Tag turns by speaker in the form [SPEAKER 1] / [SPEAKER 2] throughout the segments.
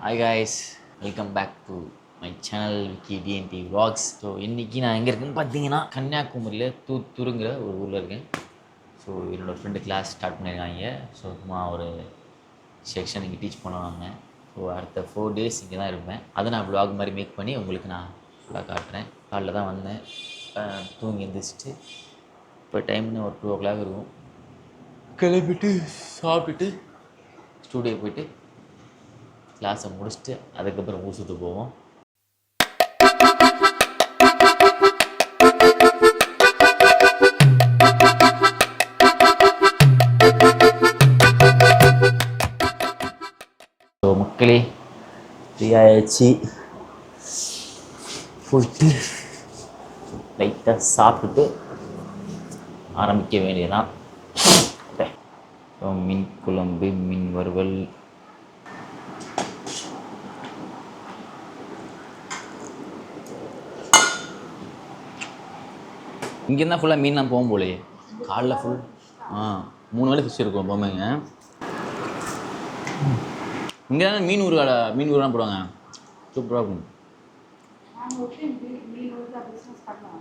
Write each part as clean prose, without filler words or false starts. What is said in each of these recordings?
[SPEAKER 1] Hi guys, welcome back to my channel Vicky TNT vlogs. So இன்றைக்கி நான் எங்கே இருக்கேன்னு பார்த்தீங்கன்னா கன்னியாகுமரியில் தூத்துருங்கிற ஒரு ஊரில் இருக்கேன். ஸோ என்னோடய ஃப்ரெண்டு கிளாஸ் ஸ்டார்ட் பண்ணியிருக்காங்க. ஸோ சும்மா ஒரு செக்ஷன் இங்கே டீச் பண்ணுவாங்க. ஸோ அடுத்த 4 days இங்கே தான் இருப்பேன். அதை நான் விளாக் மாதிரி மேக் பண்ணி உங்களுக்கு நான் ஃபுல்லாக காட்டுறேன். காலைல தான் வந்தேன், தூங்கி எழுந்திரிச்சிட்டு இப்போ டைம்னு ஒரு 2 o'clock இருக்கும். கிளம்பிட்டு சாப்பிட்டுட்டு ஸ்டூடியோ போயிட்டு கிளாஸை முடிச்சுட்டு அதுக்கப்புறம் ஊர் சுற்று போவோம். ஸோ மக்களே ஃப்ரீயாகிடுச்சு, போயிட்டு லைட்டாக சாப்பிட்டுட்டு ஆரம்பிக்க வேண்டியதான். மீன் குழம்பு, மீன் வறுவல், இங்கேருந்தா ஃபுல்லாக மீன் தான் போகும் போலே. காலைல ஃபுல் 3 வேளை ஃபிஷ் இருக்கும் போமைங்க. இங்கே தானே மீன் ஊறுகாலாம் போடுவாங்க, சூப்பராக இருக்கும்.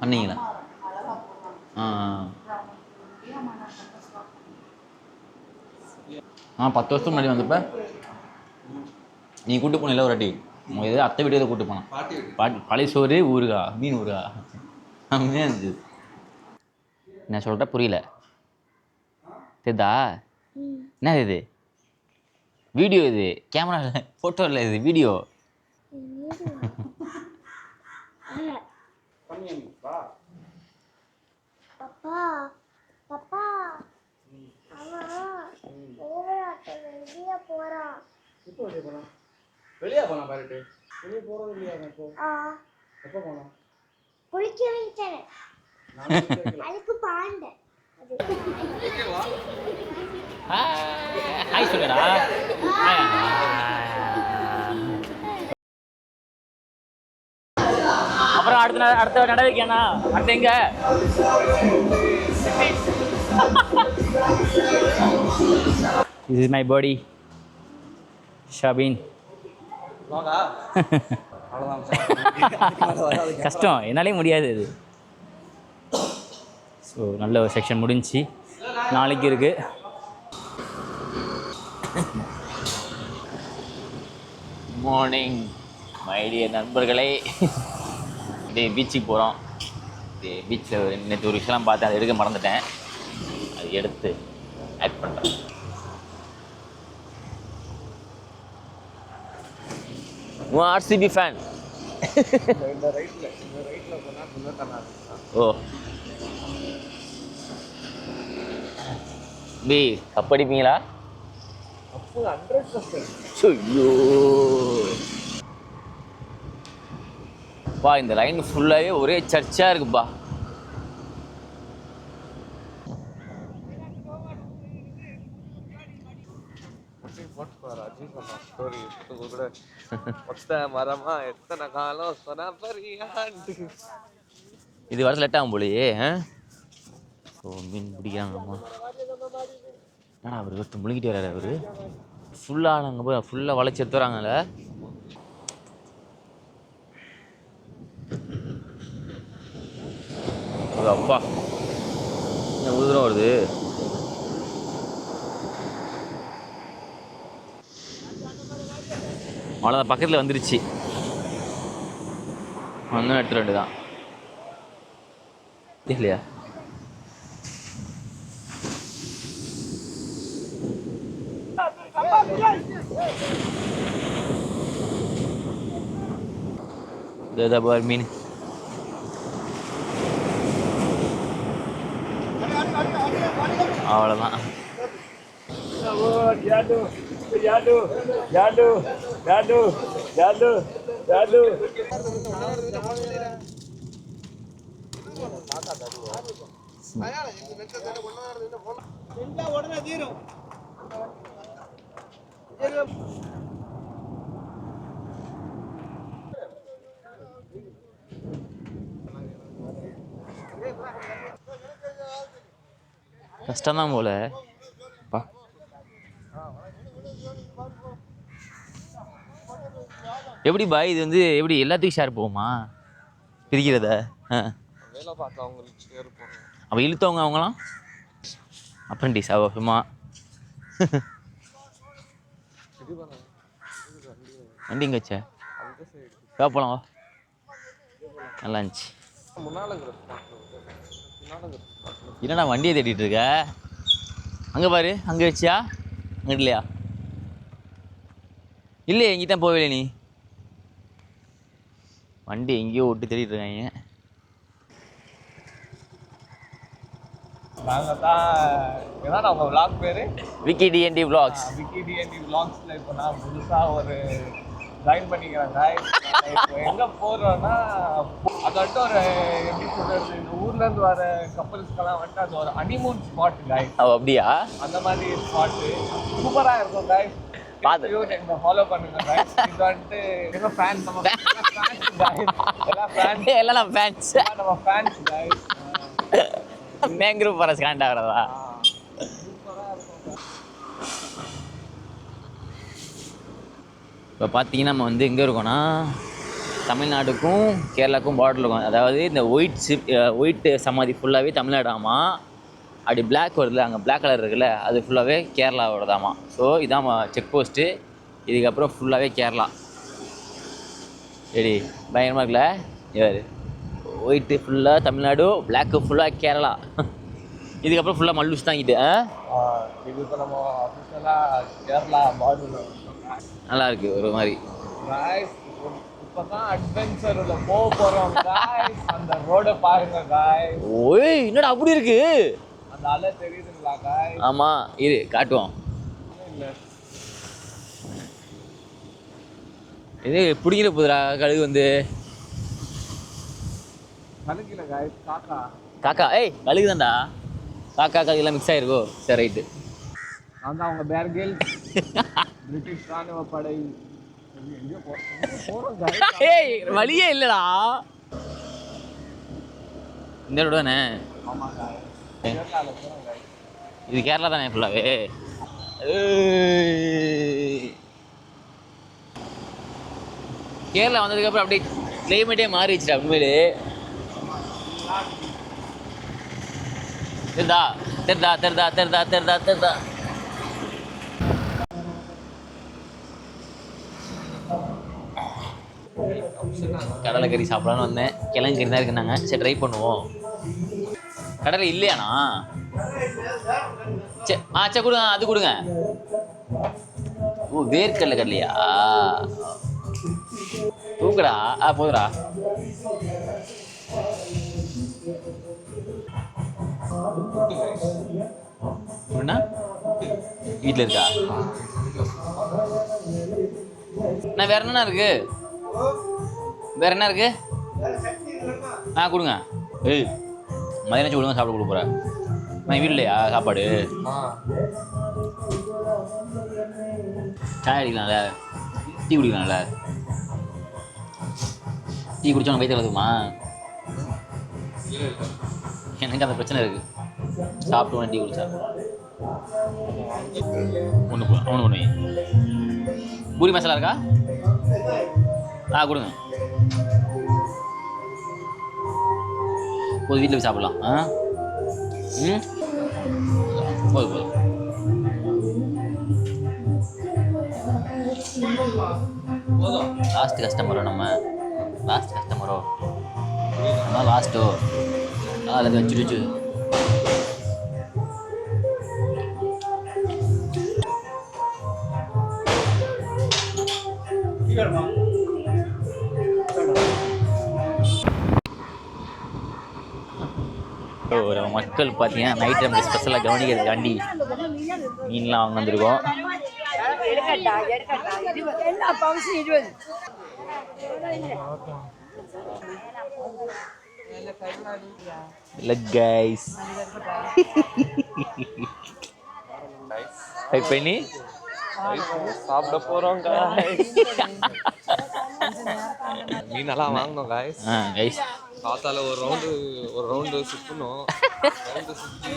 [SPEAKER 1] பண்ணீங்களா? 10 வருஷத்துக்கு முன்னாடி வந்தப்போ நீ கூப்பிட்டு போனில்ல ஒரு வாட்டி, உங்கள் எதாவது அத்தை வீட்டு கூப்பிட்டு போனான். பாட்டி பழைய சோறு ஊறுகா, மீன் ஊறுகா அப்படியே இருந்துச்சு. நான் சொல்கிற புரியல தெரிதா? என்ன இது? வீடியோ, இது கேமரா இல்லை, ஃபோட்டோ இல்லை, இது வீடியோ.
[SPEAKER 2] வெளியே போனா பாருட்டு வெளியே போறது இல்லையா? இப்போ எப்போ போனோம்?
[SPEAKER 3] குளிக்க வைச்சேன், அதுக்கு பாண்ட
[SPEAKER 1] ஹாய் சொல்லுடா. அப்புறம் அடுத்த நடவடிக்கைண்ணா, அடுத்த எங்க? This is my body, Shabin. கஷ்டம், என்னாலே முடியாது இது. ஸோ நல்ல ஒரு செக்ஷன் முடிஞ்சு, நாளைக்கு இருக்குது. மார்னிங் மை டியர் நண்பர்களே, இதே பீச்சுக்கு போகிறோம். இதே பீச்சில் நேற்று ஒரு விஷயம்லாம் பார்த்தேன், அதை எடுக்க மறந்துட்டேன். அது எடுத்து ஆட் பண்ணுறேன். RCB fan. ஓ பி கப்படிப்பீங்களா? ஐயோ பா, இந்த லைன் ஃபுல்லாகவே ஒரே சர்ச்சாக இருக்குப்பா. இது வர லேட் ஆகும் போலையே. ஸோ மீன் பிடிக்கிறாங்கம்மா. ஏன்னா அவர் ஒருத்தர் முழுங்கிட்டு வர்றாரு. அவர் ஃபுல்லாக நாங்கள் போய் ஃபுல்லாக வளைச்சி எடுத்து வராங்கல்ல. அப்பா எவ்வளோ தூரம் வருது. அவ்வளோதான், பக்கத்தில் வந்துருச்சு. ஒன்றும் எடுத்து 2 தான் இல்லையா? பார் மீன். அவ்வளோதான். கஷ்டம்தான் போல. எப்படி பாய் இது வந்து எப்படி எல்லாத்துக்கும் ஷேர் போகுமா பிரிக்கிறத?
[SPEAKER 2] வேலை பார்த்தவங்களுக்கு ஷேர் போகும்.
[SPEAKER 1] அப்போ இழுத்தவங்க அவங்களாம் அப்ரெண்டிஸ் சும்மா வண்டி இங்கே வச்ச போகலாம் நல்லா இருந்துச்சு. என்னடா வண்டியை தேடிட்டு இருக்க? அங்கே பாரு, அங்கே வச்சியா? அங்கே இல்லையா? இல்லையே, எங்கிட்ட போகவே நீ. வண்டி எங்கேயோ விட்டு தேடிட்டு இருக்காங்க.
[SPEAKER 2] நாங்கள் தான் என்னடா உங்கள் விளாக் பேர்?
[SPEAKER 1] Vicky TNT vlogs.
[SPEAKER 2] Vicky TNT விளாக்ஸில் இப்போ நான் புதுசாக ஒரு ஜாயின் பண்ணிக்கிறேன் காய்ஸ். இப்போ எங்கே போகிறோன்னா அது வந்துட்டு ஒரு எப்படி சொல்கிறது, இந்த ஊர்லேருந்து வர கப்பல்ஸ்க்கெல்லாம் வந்துட்டு அது ஒரு ஹனிமூன் ஸ்பாட் காய்ஸ்.
[SPEAKER 1] அப்படியா?
[SPEAKER 2] அந்த மாதிரி ஸ்பாட்டு சூப்பராக இருக்கும் காய்ஸ். பார்த்து எங்களை ஃபாலோ பண்ணுங்க காய்ஸ். இது வந்துட்டு எங்கள் ஃபேன்ஸ், நம்ம ஃபேன்ஸ் காய்ஸ். எல்லாம்
[SPEAKER 1] நம்ம ஃபேன்ஸ்,
[SPEAKER 2] நம்ம fans guys.
[SPEAKER 1] Mangrove forest connect ஆகிறதா? இப்போ பார்த்தீங்கன்னா நம்ம வந்து எங்கே இருக்கோம்னா தமிழ்நாடுக்கும் கேரளாவுக்கும் பார்டர் இருக்கும். அதாவது இந்த ஒயிட் சமாதி ஃபுல்லாகவே தமிழ்நாடாமா, அப்படி பிளாக் வருதுல்ல, அங்கே பிளாக் கலர் இருக்குல்ல, அது ஃபுல்லாகவே கேரளாவோடதாமா. ஸோ இதான் செக் போஸ்ட்டு. இதுக்கப்புறம் ஃபுல்லாகவே கேரளா. சரி, பயங்கரமாக இருக்குல்ல? யார் ஒயிட்டு ஃபுல்லாக தமிழ்நாடு, பிளாக்கு ஃபுல்லாக கேரளா. இதுக்கப்புறம் ஃபுல்லாக மல்லூஸ் தாங்கிட்டு
[SPEAKER 2] இது இப்போ நம்ம அஃபிஷியலாக கேரளா பார்டர்.
[SPEAKER 1] நல்லா இருக்கு ஒரு மாதிரி.
[SPEAKER 2] இப்போ தான் அட்வென்ச்சரில் போக போகிறோம் காய்ஸ். அந்த ரோடை பாருங்க காய்ஸ்.
[SPEAKER 1] ஓய், என்னடா அப்படி இருக்கு?
[SPEAKER 2] அந்த அலை தெரியுதுங்களா காய்ஸ்?
[SPEAKER 1] ஆமாம், இரு காட்டுவோம்.
[SPEAKER 2] இல்லை
[SPEAKER 1] இது பிடிக்கிற போதுடா கழுகு வந்து.
[SPEAKER 2] கழுகில காய்ஸ், காக்கா.
[SPEAKER 1] காக்கா? ஏய், கழுகு தான்டா. காக்கா கழுகுலாம் மிக்ஸ் ஆகிருக்கோ? சரி, ரைட்டு.
[SPEAKER 2] நான் தான் அவங்க பேர் கேர்ள்ஸ், பிரிட்டிஷ் ராணுவ படை.
[SPEAKER 1] ஏய், வழியே இல்லைடா. இந்த ரோடு தானே?
[SPEAKER 2] ஆமாம் காய்ஸ், கேரளாவில் போகிறோம் காய்ஸ்.
[SPEAKER 1] இது கேரளா தானே ஃபுல்லாகவே? கேரளா வந்ததுக்கப்புறம் அப்படியே கிளைமேட்டே மாறிடுச்சுடா உண்மையிலே. தெரிதா தெரிதா தெரிதா தெரிதா தெரிதா தெரிதா கடலைக்கறி சாப்பிடலான்னு வந்தேன். கிழங்கு கறி தான் இருக்குன்னாங்க. சரி, ட்ரை பண்ணுவோம். கடலை இல்லையாண்ணா? சரி, சரி கொடுங்க, அது கொடுங்க. ஓ, வேர்க்கடலை கடலையா? தூக்குடா. போதுடா. என்ன வீட்டில் இருக்கா? நான் வேற என்னண்ணா இருக்கு? வேற என்ன இருக்கு? கொடுங்க. ஏய், மதியானம் ஒழுங்காக சாப்பிட கொடுக்க போகிறேன். நான் வீட்லையா சாப்பாடு? சாய் அடிக்கலாம்ல, டீ குடிக்கலாம்ல. டீ குடிச்சோன்னு வயிற்று கலக்குமா? எனக்கு அந்த பிரச்சனை இருக்குது. சாப்பிட்டு ஒன்று டீ குடிச்சா ஒன்று வை. பூரி மசாலா இருக்கா? கொடுங்க. போது வீட்டில் போய் சாப்பிட்லாம். போதும் போதும். லாஸ்ட் கஸ்டமரோ நம்ம? லாஸ்ட் கஸ்டமரோ நம்ம? லாஸ்ட்டோ? அதில் வச்சு மக்கள் பார்த்தீங்கன்னா நைட் டைம் ஸ்பெஷலாக கவனிக்கிறதுக்காண்டி மீன்லாம் வாங்க வந்துருக்கோம். இல்லை கைஸ், பண்ணி
[SPEAKER 2] சாப்பிட போகிறோம் மீனெல்லாம் வாங்கணும் காய்ஸ்.
[SPEAKER 1] கைஸ்
[SPEAKER 2] காத்தால ஒரு ரவுண்டு சுற்றணும். ரவுண்டு சுற்றி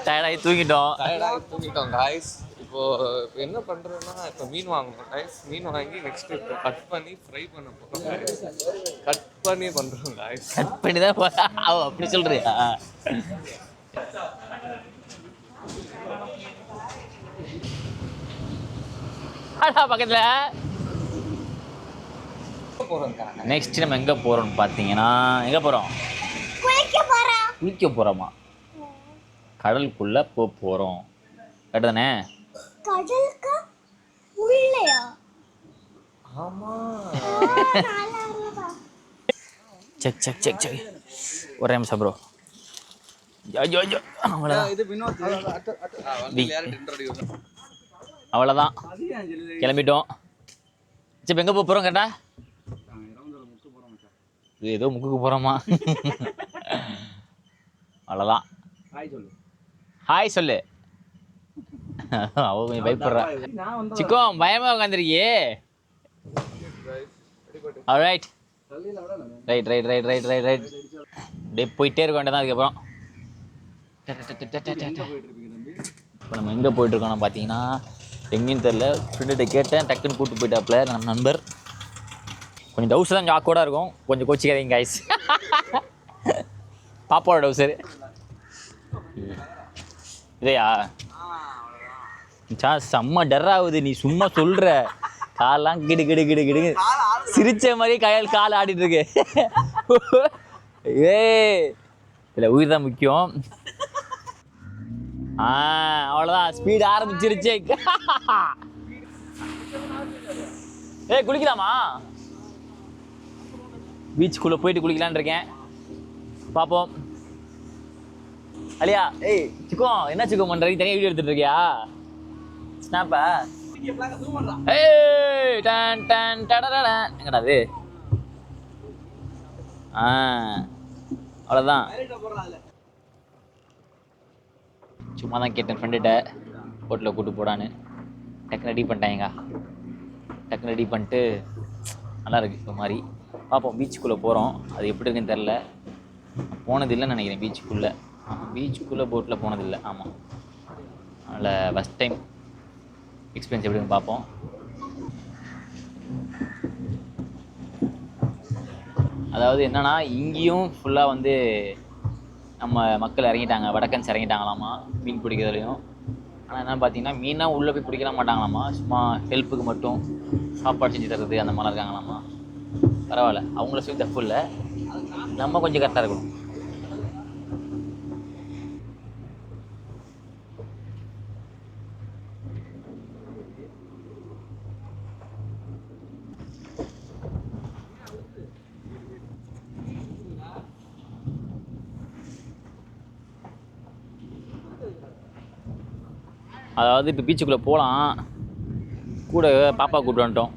[SPEAKER 1] டயர்டாகி தூங்கிட்டோம்
[SPEAKER 2] காய்ஸ். இப்போது என்ன பண்ணுறோன்னா இப்போ மீன் வாங்கணும் கைஸ். மீன் வாங்கி நெக்ஸ்ட்டு இப்போ கட் பண்ணி ஃப்ரை பண்ண போகிறோம் கைஸ். கட் பண்ணி பண்ணுறோம் கைஸ்.
[SPEAKER 1] கட் பண்ணி தான் அப்படி சொல்றியா? பக்கத்துல நெக்ஸ்ட் நம்ம எங்க போறோம்னு பாத்தீங்கன்னா, எங்க போறோம்? குளிக்க போறோமா? கடலுக்குள்ள போறோம். கரெக்டானே?
[SPEAKER 3] கடலுக்கு உள்ளயா?
[SPEAKER 2] ஆமா.
[SPEAKER 1] Check check check check. ஒரு நிமிஷம் ப்ரோ. அவ்வளோதான், கிளம்பிட்டோம். சரி எங்கே போகிறோம் கேட்டா? ஏதோ முக்குக்கு போகிறோமா? அவ்வளோதான். ஹாய் சொல்லு. அவ கொஞ்சம் பயப்படுறா. சிக்கோம் பயமாக உட்காந்துருக்கியே. Right right right right right right right. அப்படியே போயிட்டே இருக்க வேண்டியதான். அதுக்கப்புறம் இப்போ நம்ம எங்கே போயிட்டுருக்கோம்னா பார்த்தீங்கன்னா, எங்கேயும் தெரில. ஃப்ரெண்டுகிட்ட கேட்டேன், டக்குன்னு கூப்பிட்டு போயிட்டாப்புல நம்ம நண்பர். கொஞ்சம் டவுஸ் தான் ஆக்வர்டாக இருக்கும், கொஞ்சம் கோச்சிக்காதீங்க கைஸ். பாப்பாவோட டவுசரு இதையா? செம்ம டர் ஆகுது. நீ சும்மா சொல்கிற காலெலாம் கிடு கிடு கிடு கிடு சிரிச்ச மாதிரி கையால் கால் ஆடிட்டு இருக்கு. ஏ இல்லை, உயிர் தான் முக்கியம். அவ்வளோதான், ஸ்பீடு ஆரம்பிச்சிருச்சு. ஏய் குளிக்கலாமா? பீச்சுக்குள்ளே போயிட்டு குளிக்கலான்னு இருக்கேன். பார்ப்போம். அலியா, ஏய் சிக்கோம் என்ன சிக்கோம் பண்ணுறீங்க? தனியாக வீடியோ எடுத்துகிட்டு இருக்கியா? ஸ்னாப்பா? ஏய் டன் டன் டடடடன். எங்கடா அது? அவ்வளோதான். சும்மா தான் கேட்டேன் ஃப்ரெண்டுகிட்ட, ஹோட்டலில் கூப்பிட்டு போடான்னு. டக்குன்னு ரெடி பண்ணிட்டாங்க. டக்குன்னு ரெடி பண்ணிட்டு நல்லா இருக்குது ஒரு மாதிரி. பார்ப்போம். பீச்சுக்குள்ளே போகிறோம். அது எப்படி இருக்குன்னு தெரில. போனதில்லைன்னு நினைக்கிறேன் பீச்சுக்குள்ளே. பீச்சுக்குள்ளே போட்டில் போனதில்லை. ஆமாம், அதில் ஃபஸ்ட் டைம் எக்ஸ்பீரியன்ஸ் எப்படின்னு பார்ப்போம். அதாவது என்னென்னா, இங்கேயும் ஃபுல்லாக வந்து நம்ம மக்கள் இறங்கிட்டாங்க, வடக்கன்ஸ் இறங்கிட்டாங்களாமா மீன் பிடிக்கிறதுலையும். ஆனால் என்ன பார்த்தீங்கன்னா, மீனாக உள்ளே போய் பிடிக்கலாம் மாட்டாங்களாமா. சும்மா ஹெல்ப்புக்கு மட்டும் சாப்பாடு செஞ்சு தர்றது அந்த மாதிரிலாம் இருக்காங்களாமா. பரவாயில்ல, அவங்கள சொல்லி தப்பு இல்லை, நம்ம கொஞ்சம் கரெக்டாக இருக்கணும். அதாவது இப்போ பீச்சுக்குள்ளே போகலாம், கூட பாப்பா கூப்பிட்டு வந்துட்டோம்.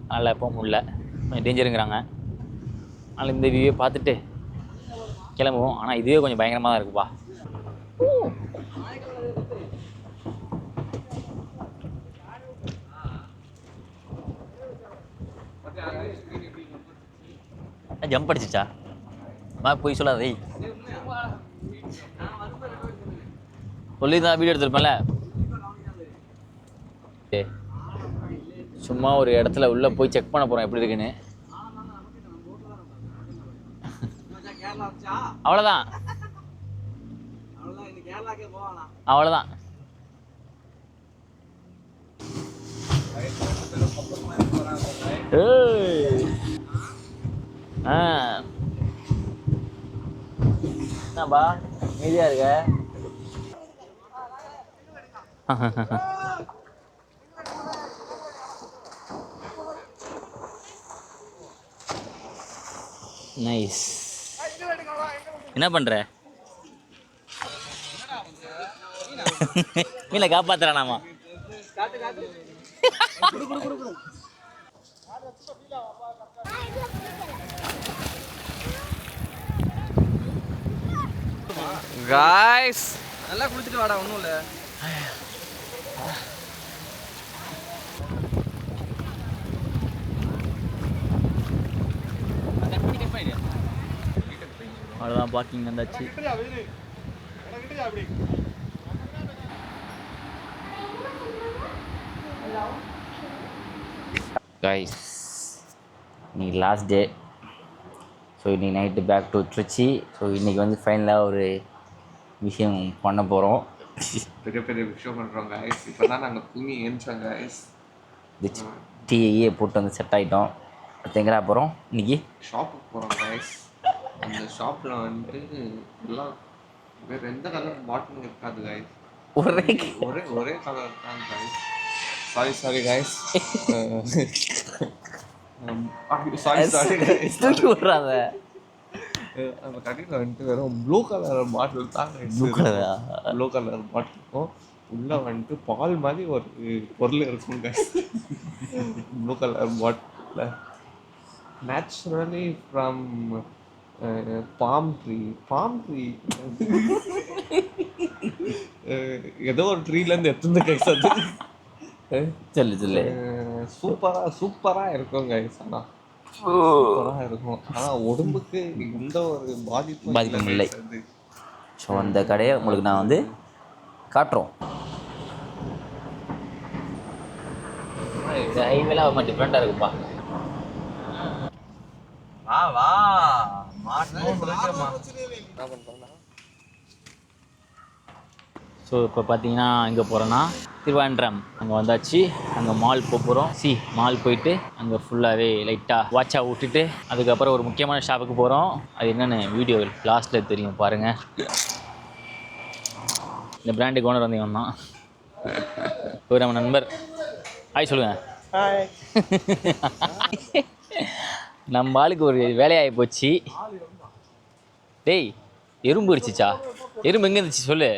[SPEAKER 1] அதனால் போக முடியல, கொஞ்சம் டேஞ்சருங்கிறாங்க. அதனால் இந்த வியூவை பார்த்துட்டு கிளம்புவோம். ஆனால் இதுவே கொஞ்சம் பயங்கரமாக தான் இருக்குப்பா. ஜம்ப் அடிச்சிச்சா? போய் சொல்லாதே. சொல்லி தான் வீடியோ எடுத்துருப்பேன்ல. சும்மா ஒரு இடத்துல உள்ளே போய் செக் பண்ண போகிறோம் எப்படி இருக்குன்னு. அவ்வளோதான் அவ்வளோதான். என்னப்பா மீதியாக இருக்க? நைஸ். என்ன பண்ற? மீனை காப்பாத்துறானாமா?
[SPEAKER 2] காய்ஸ் நல்லா குளிச்சுட்டு வாடா. ஒன்றும் இல்லை.
[SPEAKER 1] அவ்வளோதான், பார்க்கிங் வந்தாச்சு. கைஸ் இன்னைக்கு லாஸ்ட் டே. ஸோ இன்றைக்கி night back to Trichy. So இன்றைக்கி வந்து ஃபைனலாக ஒரு விஷயம் பண்ண போகிறோம்.
[SPEAKER 2] பெரிய பெரிய விஷயம் பண்ணுறோம் கைஸ். இப்போ தான் நாங்கள் தூங்கி ஏஞ்சோம் கைஸ்.
[SPEAKER 1] டீயே போட்டு வந்து செட் ஆகிட்டோம். அடுத்து எங்கடா போகிறோம் இன்றைக்கி?
[SPEAKER 2] ஷாப்புக்கு போகிறோம் கைஸ். அந்த ஷாப்பில் வந்துட்டு எல்லாம் வேறு எந்த கலர் பாட்டிலும் இருக்காது கைஸ். ஒரே ஒரே கலர் தான் guys. Sorry guys. Sorry guys.
[SPEAKER 1] விட்றாத.
[SPEAKER 2] அந்த கடையில் வந்துட்டு வெறும் ப்ளூ கலர் பாட்டில் தான். ப்ளூ கலர் பாட்டிலும் உள்ளே வந்துட்டு பால் மாதிரி ஒரு பொருள் இருக்கும் guys. Blue colour bottle naturally from bomb tree ஏதோ ஒரு ட்ரீலேருந்து எடுத்துருந்து கைஸ். அது
[SPEAKER 1] சொல்லு
[SPEAKER 2] சூப்பராக இருக்கும் கைஸ். ஆனால் சூப்பராக இருக்கும். ஆனால் உடம்புக்கு எந்த ஒரு பாதிப்பும்
[SPEAKER 1] இல்லை. ஸோ அந்த கடையை உங்களுக்கு நான் வந்து காட்டுறோம். ஹைவேல ரொம்ப டிஃப்ரெண்ட்டாக இருக்குப்பா.
[SPEAKER 2] வா மாட்டணும் என்ன பண்ணுறோன்னா.
[SPEAKER 1] ஸோ இப்போ பார்த்தீங்கன்னா எங்கே போகிறோன்னா திருவாண்டம். அங்கே வந்தாச்சு. அங்கே மால் போகிறோம். மால் போயிட்டு அங்கே ஃபுல்லாகவே லைட்டாக வாட்சாக விட்டுட்டு அதுக்கப்புறம் ஒரு முக்கியமான ஷாப்புக்கு போகிறோம். அது என்னென்னு வீடியோ லாஸ்ட்டில் தெரியும் பாருங்கள். இந்த பிராண்டுக்கு ஓனர் வந்தீங்க தான் ஒரு நம்ம நண்பர். ஹாய் சொல்லுங்கள்.
[SPEAKER 2] ஹாய்.
[SPEAKER 1] நம்ம ஆளுக்கு ஒரு வேலையாகி போச்சு. டேய் எறும்பு அடிச்சிச்சா? எறும்பு எங்கே இருந்துச்சு சொல்லு.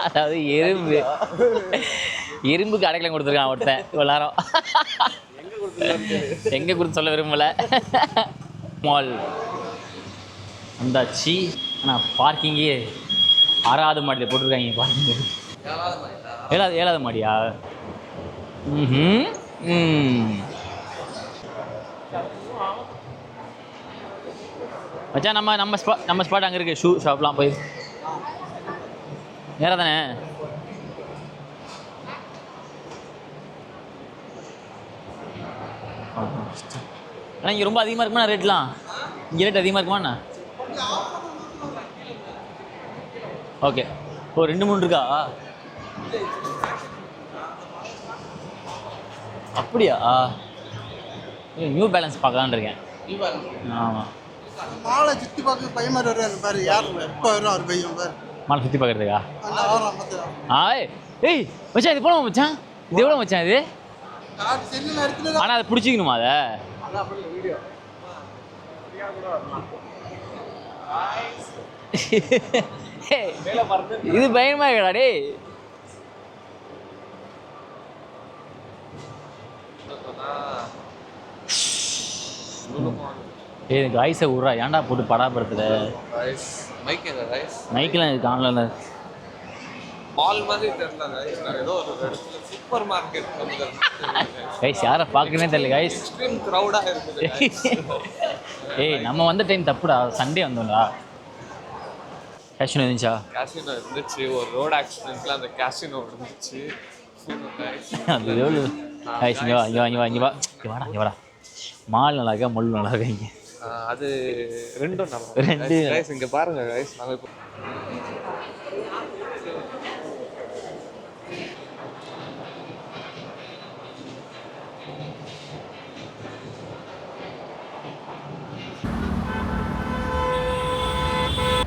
[SPEAKER 1] அதாவது எறும்புக்கு அடைக்கலம் கொடுத்துருக்கான் ஒருத்தன் இவ்வளோ நேரம். எங்கே கொடுத்து சொல்ல விரும்பலை. மால் வந்தாச்சு. ஆனால் பார்க்கிங்கே 6வது மாடியில் போட்டிருக்காங்க. பார்க்கிங் 7வது மாடியா? மச்சான் நம்ம ஸ்பாட் அங்கே இருக்குது. ஷூ ஷாப்லாம் போய் நேராக தானே? ஆனால் இங்கே ரொம்ப அதிகமாக இருக்குமா ரேட்லாம்? இங்கே ரேட் அதிகமாக இருக்குமாண்ணா? ஓகே. ஓ 2-3 இருக்கா? அப்படியா? நியூ பேலன்ஸ் பார்க்கலான்னு இருக்கேன். ஆமாம்.
[SPEAKER 4] மாலை சுற்றி பார்க்க பையன் மாதிரி வருவார் பாரு. யார் எப்போ வரும் அவர் பையன் பாரு.
[SPEAKER 1] மாலை சுற்றி பார்க்குறதுக்கா? ஏய் மச்சான் இது போனோம் மச்சான். இது எவ்வளோ மச்சான் இது? ஆனால் அதை பிடிச்சிக்கணுமா அதை? இது பயமா இருக்கடா டேய். எனக்கு ஐஸை விட்றா. ஏன்டா போட்டு படாப்படுத்துற? மைக்கெல்லாம் இருக்கு ஆன்லைனில்.
[SPEAKER 2] மால் மாதிரி தெரியல கைஸ். நான் ஏதோ ஒரு சூப்பர் மார்க்கெட்
[SPEAKER 1] கைஸ் யாரை பார்க்கவே தெரியல கைஸ்.
[SPEAKER 2] எக்ஸ்ட்ரீம் க்ரௌடாக இருக்குது.
[SPEAKER 1] ஏய் நம்ம வந்த டைம் தப்புடா. சண்டே வந்தோம்டா. கேஷினோ இருந்துச்சா?
[SPEAKER 2] கேசினோ இருந்துச்சு. ஒரு ரோட் ஆக்சிடென்ட்ல அந்த கேசினோ இருந்துச்சு.
[SPEAKER 1] அது எவ்வளோ கைஸ்? இங்கே வாடா. மால் நல்லா இருக்கா முள் நல்லா இருக்கா? இங்கே
[SPEAKER 2] அது ரெண்டும் நல்லா கைஸ். இங்கே பாருங்க கைஸ். நாங்கள் இப்போ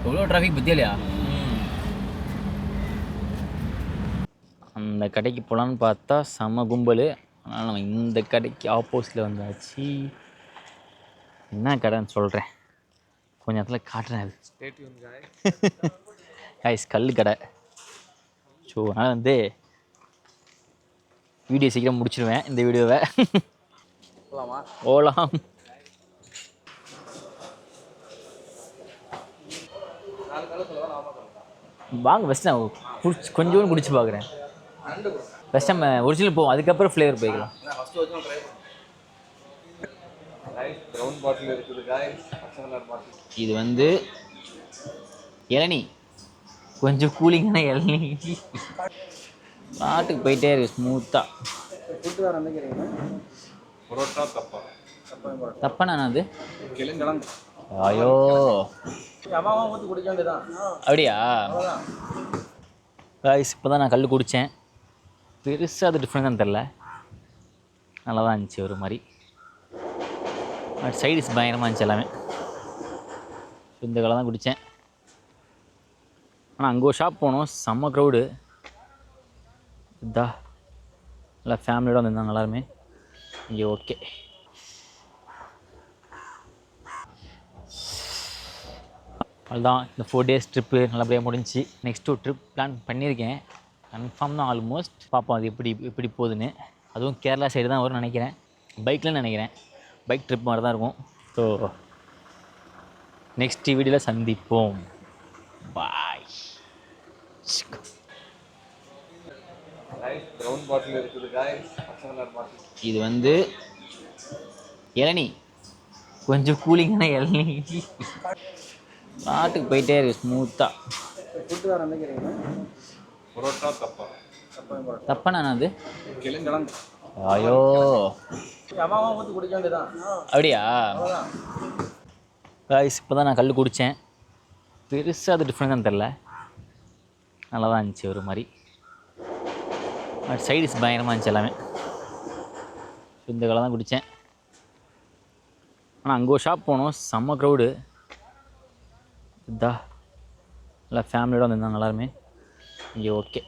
[SPEAKER 1] எவ்வளோ டிராஃபிக் பற்றி இல்லையா? அந்த கடைக்கு போகலான்னு பார்த்தா செம்ம கும்பல். அதனால் நம்ம இந்த கடைக்கு ஆப்போசிட்டில் வந்தாச்சு. என்ன கடைன்னு சொல்கிறேன் கொஞ்சம் இடத்துல காட்டுறேன். அது கைஸ் கல் கடை. ஸோ அதனால் வந்து வீடியோ சீக்கிரம் முடிச்சிடுவேன் இந்த வீடியோவை. போகலாம். வாங்க ஃபஸ்ட் நான் கொஞ்சம் குடிச்சு பார்க்குறேன். ஃபஸ்ட் நம்ம ஒரிஜினல் போவோம், அதுக்கப்புறம் ஃப்ளேவர் போய்க்கலாம். இது வந்து இளநீ, கொஞ்சம் கூலிங்கான இளநீ. பாட்டுக்கு போயிட்டே இருக்கு ஸ்மூத்தாக.
[SPEAKER 5] ஃபுட்டு வேறு எந்த கேட்குறீங்க?
[SPEAKER 2] பரோட்டா தப்பா
[SPEAKER 1] தப்பாண்ணா அது?
[SPEAKER 2] கிழங்கு
[SPEAKER 1] ஐயோ
[SPEAKER 5] அம்மாவா ஊற்றி குடிக்க வேண்டியதான்.
[SPEAKER 1] அப்படியா?
[SPEAKER 5] அவ்வளோதான்.
[SPEAKER 1] காய்ஸ் இப்போ தான் நான் கல் குடித்தேன். பெருசாக அது டிஃப்ரெண்ட் தான் தெரில, நல்லா தான் இருந்துச்சு ஒரு மாதிரி. பட் சைடிஸ் பயங்கரமாக இருந்துச்சு எல்லாமே. இந்த கலை தான் குடித்தேன். ஆனால் அங்கே ஒரு ஷாப் போனோம், செம்ம க்ரௌடு. இதா நல்லா ஃபேமிலியோடு வந்திருந்தாங்க எல்லாருமே. இங்கே ஓகே. அவ்வளோதான், இந்த 4 days ட்ரிப்பு நல்லபடியாக முடிஞ்சிச்சு. நெக்ஸ்ட் ஒரு ட்ரிப் பிளான் பண்ணியிருக்கேன், கன்ஃபார்ம் தான் ஆல்மோஸ்ட். பார்ப்போம் அது எப்படி போகுதுன்னு. அதுவும் கேரளா சைடு தான் வரும்னு நினைக்கிறேன், பைக்கில் நினைக்கிறேன். பைக் ட்ரிப் மாதிரி தான் இருக்கும். ஸோ நெக்ஸ்ட் வீடியோவில் சந்திப்போம். பாய்.
[SPEAKER 2] ப்ரௌன் பாட்டில் இருக்குது காய்ஸ், பச்சை கலர் பாட்டில்.
[SPEAKER 1] இது வந்து இளநீ, கொஞ்சம் கூலிங்கான இளநீ. பாட்டுக்கு போயிட்டே இருக்கு ஸ்மூத்தாக.
[SPEAKER 5] ஃபுட்டு வேறு எந்த கேட்குறீங்க?
[SPEAKER 2] பரோட்டா தப்பா
[SPEAKER 1] தப்பாண்ணா அது?
[SPEAKER 2] கிழங்கு
[SPEAKER 1] ஐயோ
[SPEAKER 5] அம்மாவா ஊற்றி குடிக்க வேண்டியதான்.
[SPEAKER 1] அப்படியா?
[SPEAKER 5] அவ்வளோதான்.
[SPEAKER 1] காய்ஸ் இப்போ தான் நான் கல் குடித்தேன். பெருசாக அது டிஃப்ரெண்ட் தான் தெரில, நல்லா தான் இருந்துச்சு ஒரு மாதிரி. பட் சைடிஸ் பயங்கரமாக இருந்துச்சு எல்லாமே. இந்த கலை தான் குடித்தேன். ஆனால் அங்கே ஒரு ஷாப் போனோம், செம்ம க்ரௌடு. இதா நல்லா ஃபேமிலியோடு வந்திருந்தாங்க எல்லாருமே. இங்கே ஓகே.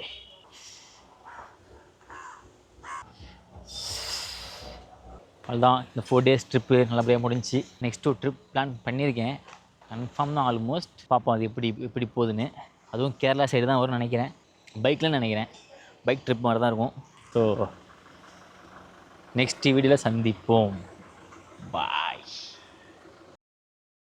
[SPEAKER 1] அவ்வளோதான், இந்த 4 days ட்ரிப்பு நல்லபடியாக முடிஞ்சிச்சு. நெக்ஸ்ட் ஒரு ட்ரிப் பிளான் பண்ணியிருக்கேன், கன்ஃபார்ம் தான் ஆல்மோஸ்ட். பார்ப்போம் அது எப்படி போகுதுன்னு. அதுவும் கேரளா சைடு தான் வரும்னு நினைக்கிறேன், பைக்கில் நினைக்கிறேன். பைக் ட்ரிப் மாதிரி தான் இருக்கும். ஸோ நெக்ஸ்ட் வீடியோவில் சந்திப்போம். பாய்.